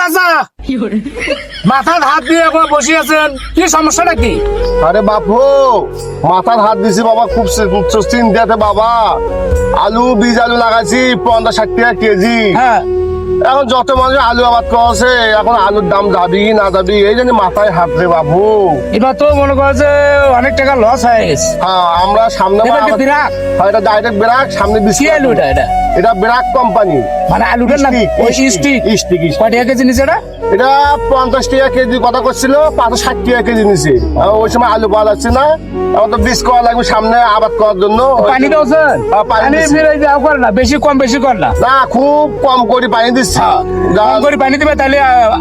চাচা মাথার হাত দিয়ে এখন বসে আছেন, কি সমস্যাটা কি? আরে বাপু, মাথার হাত দিছি বাবা, খুব চিন্তাতে বাবা। বীজ আলু লাগাইছি 50-60 টাকা কেজি। হ্যাঁ, এখন যত মানুষ আলু আবাদ করছে, এখন আলুর দাম যাবি না যাবি এই জন্য মাথায় হাত রে বাবু। এবার তো মনে করো যে অনেক টাকা লস হয়ে গেছে। হ্যাঁ, আমরা সামনে এবার কি বিরাট? এটা ডাইরেক্ট ব্রাক, সামনে কি বিস্কুট। আলু এটা? এটা ব্রাক কোম্পানি। মানে আলুটার নাম স্টিক। কয় টাকা কেজি নিচ্ছে এটা? এটা 50 টাকা কেজি কথা করছিল, 560 টাকা কেজি নিছে। ওই সময় আলু পাওয়া যাচ্ছে না, এখন তো বীজ করা লাগবে সামনে আবাদ করার জন্য। পানি দাওছেন? হ্যাঁ, পানি পানি দিছি। ফিরে যাও করে না, বেশি কম বেশি কর না। না, খুব কম করে পানি দিচ্ছি। কম করে পানি দিবে, তাহলে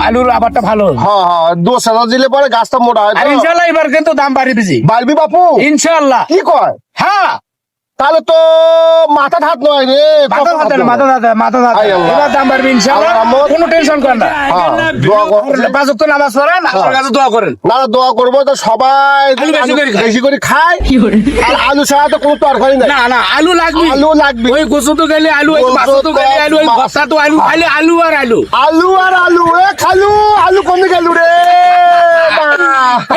আলুর আবারটা ভালো হবে। হ্যাঁ হ্যাঁ, দোষানো দিলে পরে গাছটা মোটা হয় আর তো। ইনশাল্লাহ এবার কিন্তু দাম বাড়ি বেশি, বাড়বি বাপু? ইনশাল্লাহ। কি কয়? হ্যাঁ, তাহলে তো মাথা হাত নয় রে, মাথা ধাতে আয় আল্লাহ। এবার দাম বাড়বে ইনশাল্লাহ, আল্লাহ রহমত। কোনো টেনশন করেন না। হ্যাঁ, দোয়া করো। 5 ওয়াক্ত নামাজ পড়েন, আল্লাহর কাছে দোয়া করেন। না না, দোয়া করবো তো সবাই আলু বেশি করে খায়। বেশি করে খায়। আর আলু ছাড়া তো কোনো তরকারি নাই। না না, আলু লাগবে, আলু লাগবে। ওই গোসো তো গেলে আলু, ওই মাছ তো গেলে আলু, ওই ভর্তা তো আলু, খালি আলু আর আলু। আলু আর আলু, এ খালু আলু কোনে গেল রে মা?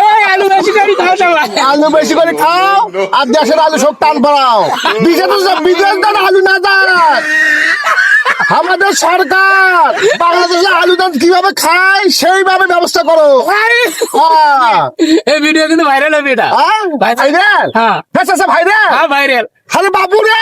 এই আলু বেশি করে খাও সবাই। আলু বেশি করে খাও আর দেশের আলু সব টান পড়াও। বিদেশ দান আলু না যায়। আমাদের সরকার বাংলাদেশে আলু দান কিভাবে খায় সেইভাবে ব্যবস্থা করো। হ্যাঁ। এই ভিডিও কিন্তু ভাইরাল হবে এটা। হ্যাঁ? ভাইরাল? হ্যাঁ। ভাইরাল? হ্যাঁ, ভাইরাল। আরে বাবু রে